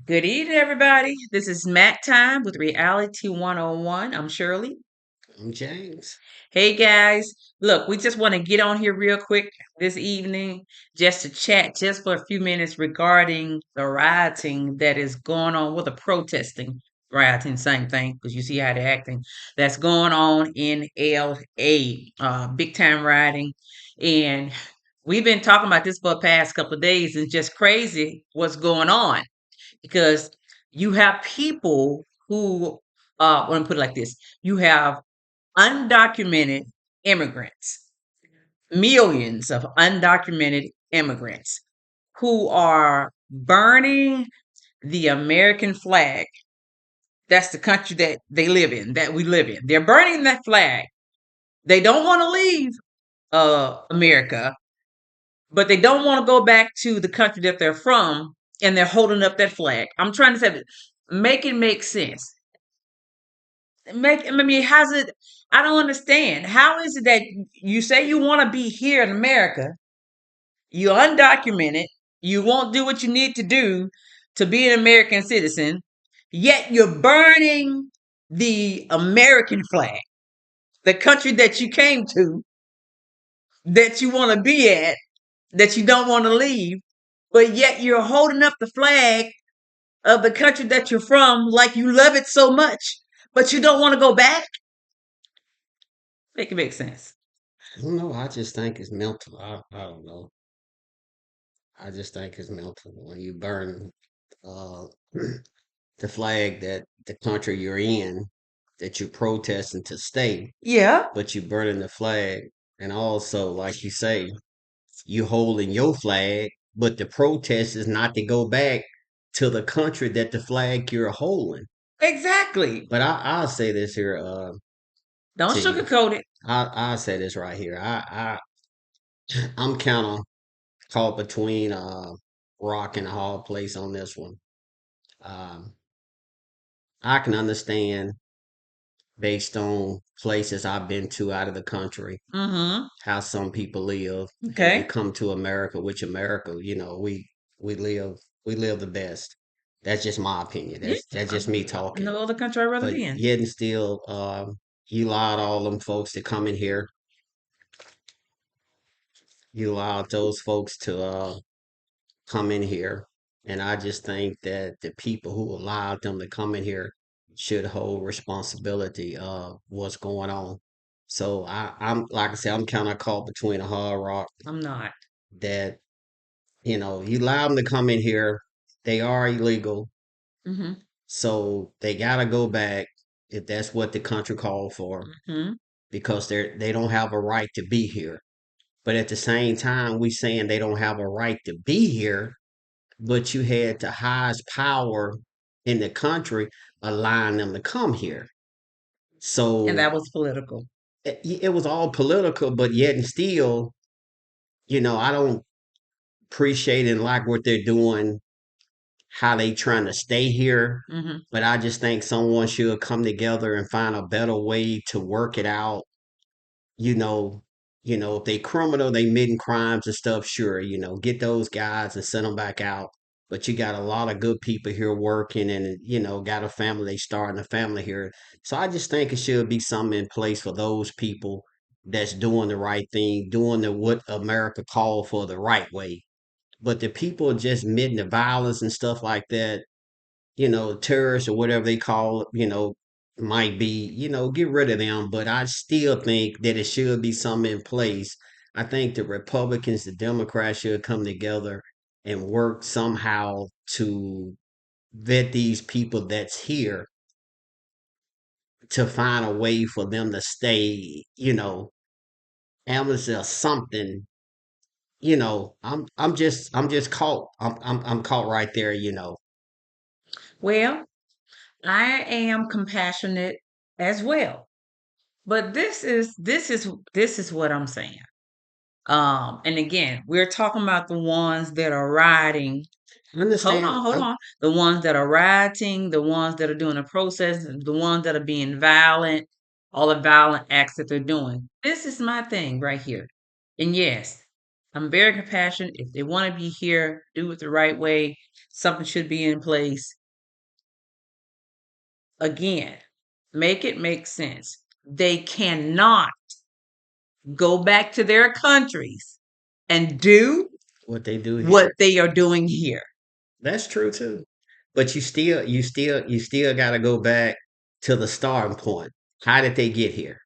Good evening, everybody. This is Matt Time with Reality 101. I'm Shirley. I'm James. Hey, guys. Look, we just want to get on here real quick this evening just to chat just for a few minutes regarding the rioting that is going on, with the protesting, rioting, same thing, because you see how they're acting, that's going on in LA, big time rioting. And we've been talking about this for the past couple of days. It's just crazy what's going on because you have people who let me put it like this: you have undocumented immigrants, millions of undocumented immigrants who are burning the American flag. That's the country that they live in, that we live in. They're burning that flag. They don't want to leave America, but they don't want to go back to the country that they're from, and they're holding up that flag. I'm trying to say, make it make sense. I mean, how's it? I don't understand. How is it that you say you want to be here in America, you're undocumented, you won't do what you need to do to be an American citizen, yet you're burning the American flag, the country that you came to, that you want to be at, that you don't want to leave, but yet you're holding up the flag of the country that you're from like you love it so much, but you don't want to go back? Make it make sense. I don't know. I just think it's mental. I don't know. I just think it's mental when you burn uh, the flag that the country you're in, that you're protesting to stay, Yeah, but you burning the flag, and also, like you say, you holding your flag, but the protest is not to go back to the country that the flag you're holding. exactly. But I'll say this here Don't to you. sugarcoat it. I'll say this right here. I'm kind of caught between rock and a hard place on this one. Um, I can understand based on places I've been to out of the country Mm-hmm. how some people live, and they Okay. come to America, which America, we live we live the best. That's just my opinion. Yeah. That's just me talking. No other country I'd rather But be in. yet and still, you allowed all them folks to come in here. You allowed those folks to come in here. And I just think that the people who allowed them to come in here should hold responsibility of what's going on. So I'm like I said, I'm kind of caught between a hard rock I'm not. that, you allow them to come in here. They are illegal. Mm-hmm. So they gotta go back if that's what the country called for, Mm-hmm. because they don't have a right to be here. But at the same time, we saying they don't have a right to be here, but you had the highest power in the country allowing them to come here. And So that was political. it was all political, but yet and still, I don't appreciate and like what they're doing, how they trying to stay here. Mm-hmm. But I just think someone should come together and find a better way to work it out. You know, if they criminal, they committing crimes and stuff, sure, get those guys and send them back out. But you got a lot of good people here working and, got a family, they starting a family here. So I just think it should be something in place for those people that's doing the right thing, doing the what America called for the right way. But the people just admitting the violence and stuff like that, terrorists or whatever they call it, might be, get rid of them. But I still think that it should be something in place. I think the Republicans, the Democrats should come together and work somehow to vet these people that's here, to find a way for them to stay, amnesty or something. I'm just caught. I'm caught right there. Well, I am compassionate as well. But this is what I'm saying. And again, we're talking about the ones that are rioting. I understand. Hold on. The ones that are rioting, the ones that are doing the process, the ones that are being violent, all the violent acts that they're doing. This is my thing right here. And yes, I'm very compassionate. If they want to be here, do it the right way. Something should be in place. Again, make it make sense. They cannot go back to their countries and do what they do what here. they are doing here. That's true too. But you still got to go back to the starting point. How did they get here?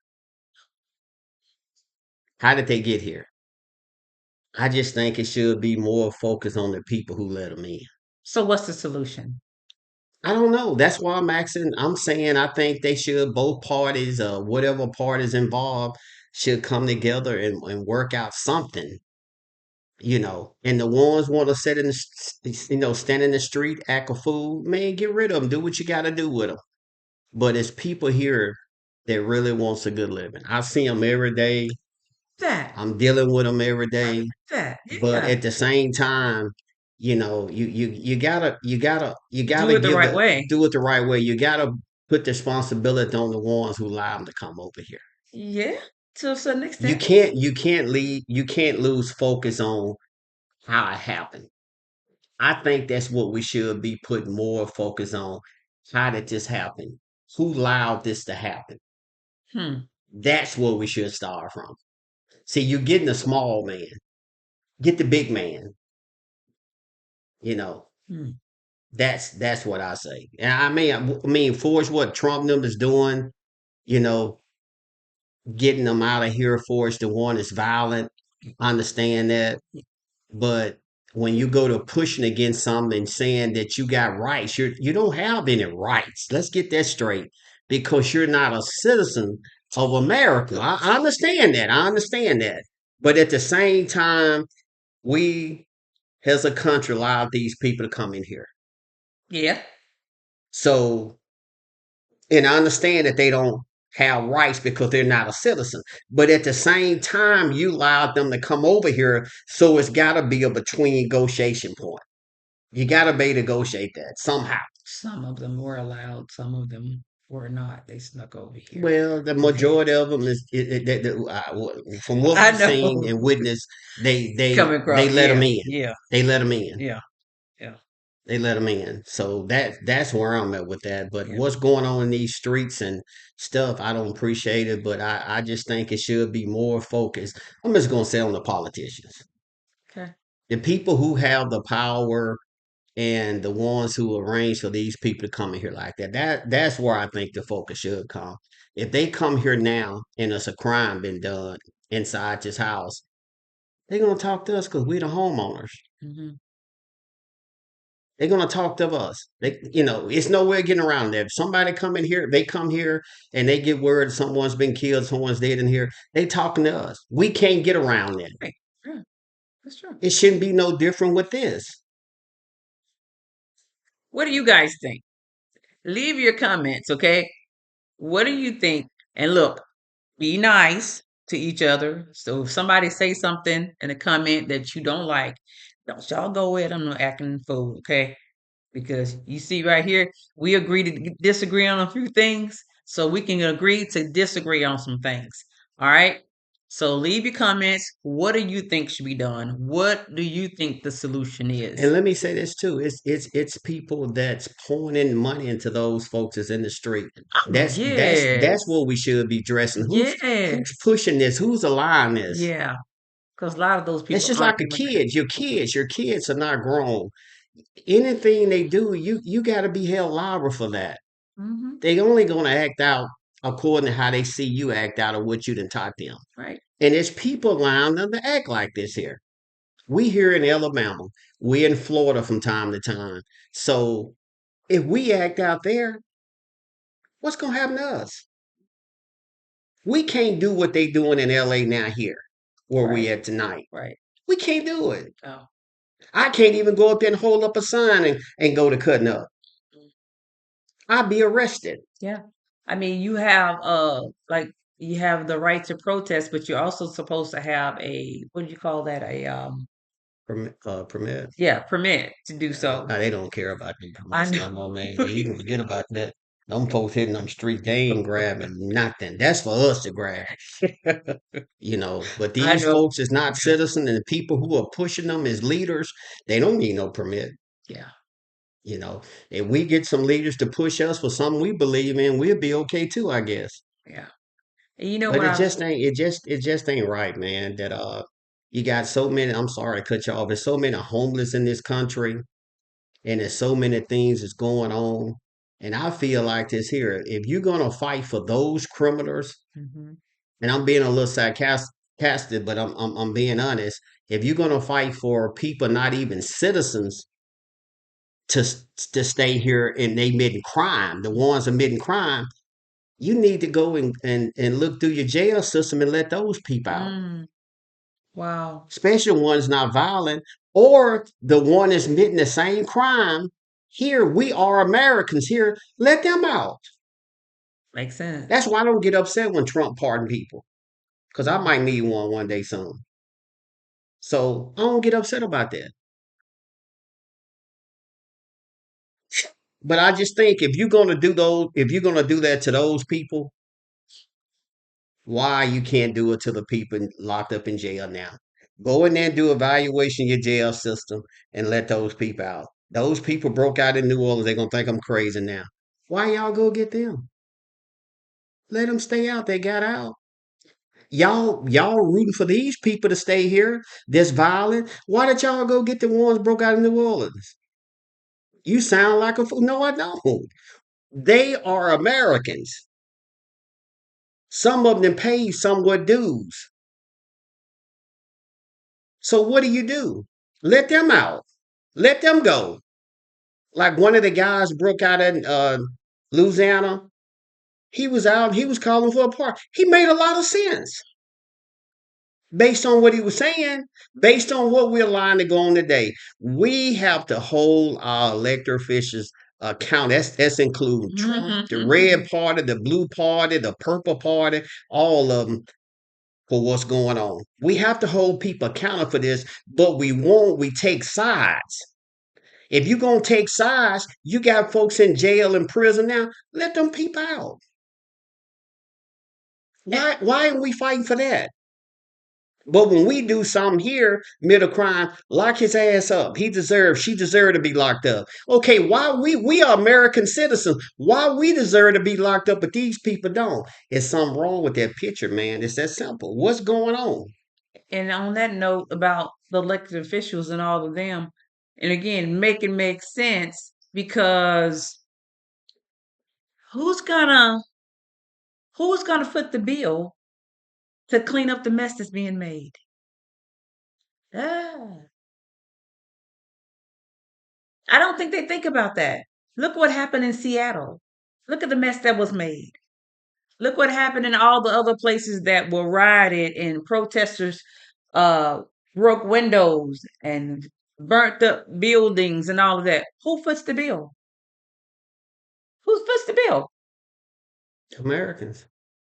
How did they get here? I just think it should be more focused on the people who let them in. So, what's the solution? I don't know. That's why I'm asking. I'm saying I think they should, both parties, whatever parties involved, should come together and work out something, And the ones want to sit in stand in the street, act a fool, man, get rid of them. Do what you got to do with them. But it's people here that really wants a good living. I see them every day. That, I'm dealing with them every day. that, But yeah. at the same time, you gotta Do it the give right the way. do it the right way. You gotta put the responsibility on the ones who allow them to come over here. Yeah, to a certain You extent. can't you can't leave you can't lose focus on how it happened. I think that's what we should be putting more focus on. How did this happen? Who allowed this to happen? Hmm. That's where we should start from. See, you're getting a small man. Get the big man. You know, Hmm. that's what I say. And I mean, for what Trump them is doing, you know, getting them out of here for us. The one is violent. I understand that. But when you go to pushing against something and saying that you got rights, you don't have any rights. Let's get that straight. Because you're not a citizen of America. I understand that. I understand that. But at the same time, we as a country allowed these people to come in here. Yeah. So, and I understand that they don't have rights because they're not a citizen. But at the same time, you allowed them to come over here. So it's got to be a between negotiation point. You got to be able to negotiate that somehow. Some of them were allowed, some of them were not. They snuck over here. Well, the Okay. majority of them is from what I we've know. seen and witnessed, they they Coming they across. let them Yeah. in. Yeah. They let them in. Yeah. Yeah. They let them in. So that's where I'm at with that. But Yeah. what's going on in these streets and stuff, I don't appreciate it. But I just think it should be more focused. I'm just gonna say on the politicians, Okay. the people who have the power and the ones who arrange for these people to come in here like that. That's where I think the focus should come. If they come here now and it's a crime been done inside this house, they're gonna talk to us because we're the homeowners. Hmm. They're gonna talk to us. It's nowhere getting around that. If somebody come in here, they come here and they get word someone's been killed, someone's dead in here. They talking to us. We can't get around that. Right. Yeah. That's true. It shouldn't be no different with this. What do you guys think? Leave your comments, okay? What do you think? And look, be nice to each other. So if somebody say something in a comment that you don't like, don't y'all go at them acting fool, okay? Because you see right here, we agree to disagree on a few things, so we can agree to disagree on some things. All right. So leave your comments. What do you think should be done? What do you think the solution And is? let me say this too: it's people that's pouring in money into those folks that's in the street. Oh, That's yes. what we should be dressing. Who's Yes. pushing this? Who's allowing this? Yeah. Because a lot of those It's people just aren't like a immigrants. kid. Your kids are not grown. Anything they do, you got to be held liable for that. Hmm. They only gonna act out according to how they see you act out or what you done taught them. Right. And it's people allowing them to act like this here. We here in Alabama, we in Florida from time to time. So if we act out there, what's gonna happen to us? We can't do what they doing in LA now here, where we Right. at tonight. Right. We can't do it. Oh. I can't even go up there and hold up a sign and go to cutting up. Mm. I'll be arrested. Yeah. I mean, you have like you have the right to protest, but you're also supposed to have a what do you call that? A Permit. yeah, permit to do so. They don't care about the I permits know. no more, man. You can forget about that. Them folks hitting them streets, they ain't grabbing nothing. That's for us to grab, But I these know. folks is not citizens, and the people who are pushing them as leaders, they don't need no permit. Yeah, You know, if we get some leaders to push us for something we believe in, we'll be okay too, I guess. yeah. And you know But what it I was just ain't it just ain't right, man, that you got so many, I'm sorry to cut you off. There's so many homeless in this country, and there's so many things that's going on. And I feel like this here, if you're gonna fight for those criminals, Mhm. and I'm being a little sarcastic, but I'm being honest. If you're gonna fight for people not even citizens to to stay here and they admitting crime, the ones admitting crime, you need to go and look through your jail system and let those people out, Mm, wow. especially ones not violent or the one that's admitting the same crime. Here we are Americans. Here, let them out. Makes That's sense. why I don't get upset when Trump pardon people, because I Mhm. might need one day soon. So I don't get upset about that. But I just think if you're gonna do that to those people, why you can't do it to the people locked up in jail now? Go in there and do evaluation of your jail system and let those people out. Those people broke out in New Orleans. They're gonna think I'm crazy now. Why y'all go get them? Let them stay out. They got out. Y'all rooting for these people to stay here, this violent. Why did y'all go get the ones broke out in New Orleans? You sound like a fool. No, I don't. They are Americans. Some of them pay somewhat dues. So what do? Let them out. Let them go. Like one of the guys broke out in Louisiana. He was out. He was calling for a park. He made a lot of sense based on what he was saying, based on what we're allowing to go on today. We have to hold our elected officials account. That's including Trump, the red Mhm. party, the blue party, the purple party, all of them for what's going on. We have to hold people accountable for this, but we take sides. If you're going to take sides, you got folks in jail and prison now, let them people out. Eh, Why are we fighting for that? But when we do something here, middle crime, lock his ass up. She deserved to be locked up. Okay, why we are American citizens. Why we deserve to be locked up, but these people don't? There's something wrong with that picture, man. It's that simple. What's going on? And on that note about the elected officials and all of them, and again, make it make sense because who's gonna who's gonna foot the bill to clean up the mess that's being made? Ah, I don't think they think about that. Look what happened in Seattle. Look at the mess that was made. Look what happened in all the other places that were rioted and protesters uh broke windows and burnt up buildings and all of that. Who foots the bill? Who foots the bill? Americans,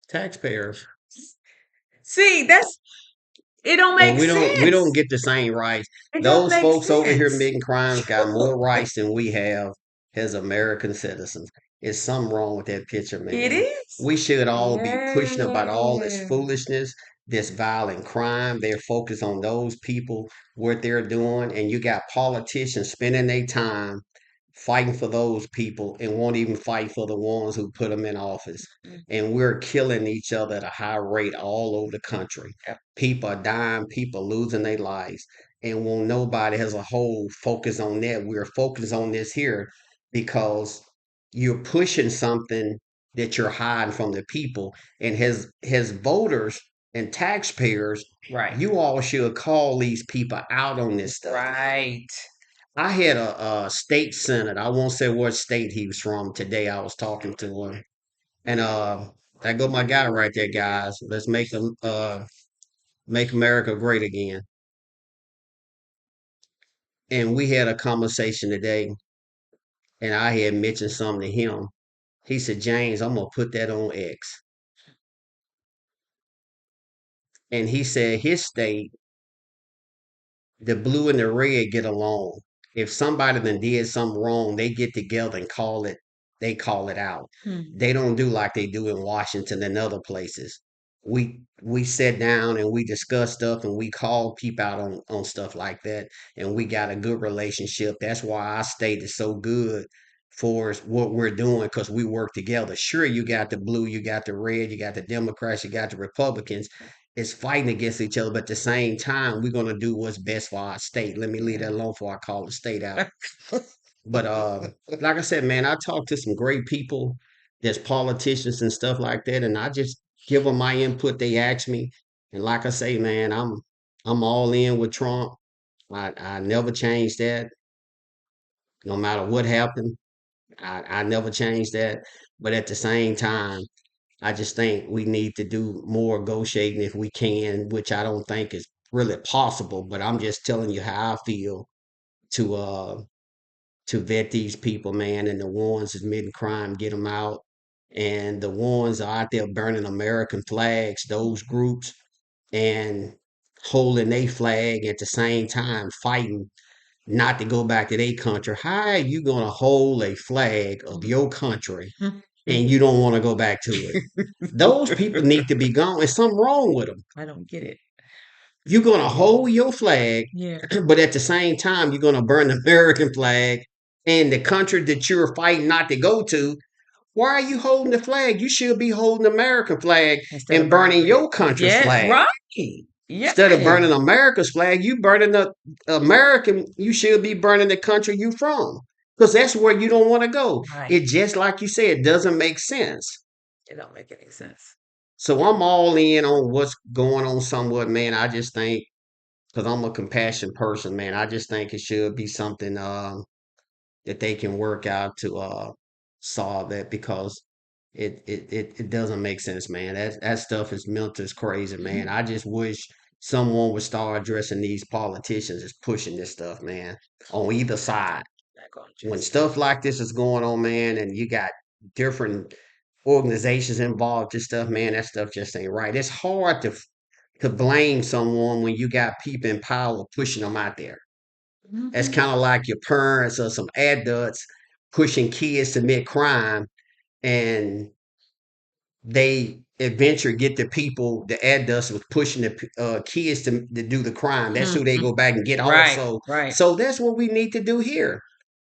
taxpayers. See, that's it don't But make we don't sense. get the same rights. It don't Those make folks over here sense. making crimes got more rights than we have as American citizens. There's something wrong with that picture, It man. is. We should all be pushing about all this Yeah. foolishness, this violent crime. They're focused on those people, what they're doing, and you got politicians spending their time fighting for those people and won't even fight for the ones who put them in office. And we're killing each other at a high rate all over the country. Yep. People are dying, people losing their lives, and won't nobody as a whole focus on that. We're focused on this here because you're pushing something that you're hiding from the people, and as voters and taxpayers, Right. you all should call these people out on this stuff. Right. I had a state senator. I won't say what state he was from. Today I was talking to him, and that go my guy right there, guys. Let's make America great again. And we had a conversation today, and I had mentioned something to him. He said, "James, I'm gonna put that on X." And he said his state, the blue and the red get along. If somebody then did something wrong, they get together and call it. they call it out. Hmm. They don't do like they do in Washington and other places. We sit down and we discuss stuff and we call people out on stuff like that, and we got a good relationship. That's why our state is so good for what we're doing, because we work together. Sure, you got the blue, you got the red, you got the Democrats, you got the Republicans. It's fighting against each other, but at the same time, we're gonna do what's best for our state. Let me leave Yeah. that alone before I call the state out. But like I said, man, I talk to some great people. There's politicians and stuff like that, and I just give them my input. They ask me, and like I say, man, I'm all in with Trump. I never change that, no matter what happened. I never change that. But at the same time, I just think we need to do more negotiating if we can, which I don't think is really possible. But I'm just telling you how I feel to vet these people, man, and the ones that's committing crime, get them out. And the ones are out there burning American flags, those groups, and holding a flag at the same time, fighting not to go back to their country. How are you going to hold a flag of your country and you don't want to go back to it? Those people need to be gone. There's something wrong with them. I don't get it. You're going to hold your flag, Yeah. but at the same time, you're going to burn the American flag and the country that you're fighting not to go to. Why are you holding the flag? You should be holding the American flag Instead of and burning burning it. your country's Yeah, flag. right. Instead of Yes. burning America's flag, you burning the American, you should be burning the country you from. Because that's where you don't want to go. Right. It just like you said, it doesn't make sense. It don't make any sense. So I'm all in on what's going on somewhat, man. I just think, because I'm a compassionate person, man, I just think it should be something that they can work out to solve that, because it doesn't make sense, man. That stuff is mental as crazy, man. I just wish someone would start addressing these politicians that's pushing this stuff, man, on either side. Not gonna When just stuff like this is going on, man, and you got different organizations involved, this stuff, man, that stuff just ain't right. It's hard to blame someone when you got people in power pushing them out there. That's Mhm. kind of like your parents or some adults pushing kids to commit crime, and they eventually get the people, the adults was pushing the kids to do the crime. That's who they Mhm. go back and get Right, also. right. So that's what we need to do here.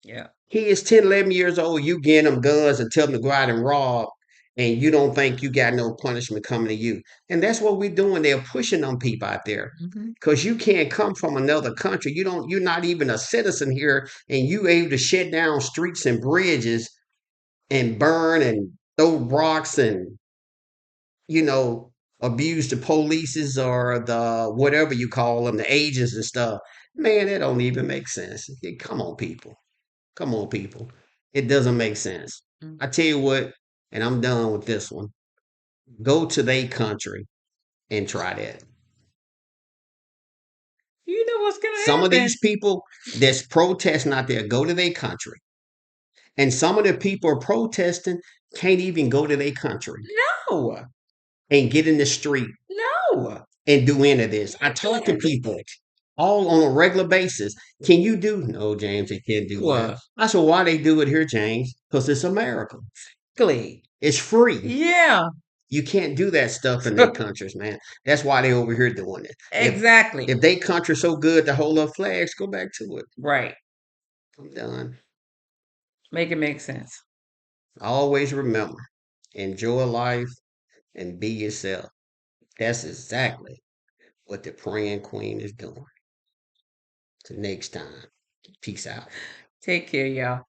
Yeah. He is 10, 11 years old. You getting them guns and tell them to go out and rob, and you don't think you got no punishment coming to you. And that's what we're doing. They're pushing them people out there. Mhm. Because you can't come from another country. You're not even a citizen here, and you able to shut down streets and bridges and burn and throw rocks and, you know, abuse the polices or the whatever you call them, the agents and stuff. Man, that don't even make sense. Come on, people. Come on, people. It doesn't make sense. Mm. I tell you what, and I'm done with this one. Go to their country and try that. You know what's gonna Some of happen. these people that's protesting out there, go to their country. And some of the people are protesting can't even go to their country No. and get in the street No. and do any of this. I Can't do talk to anything. people all on a regular basis. Can you do? No, James, they can't do that. What? I said, why they do it here, James? Because it's America. Glee. It's free. Yeah. You can't do that stuff in their countries, man. That's why they over here doing it. Exactly. If they country so good to hold up flags, go back to it. Right. I'm done. Make it make sense. Always remember, enjoy life and be yourself. That's exactly what the praying queen is doing. Till next time. Peace out. Take care, y'all.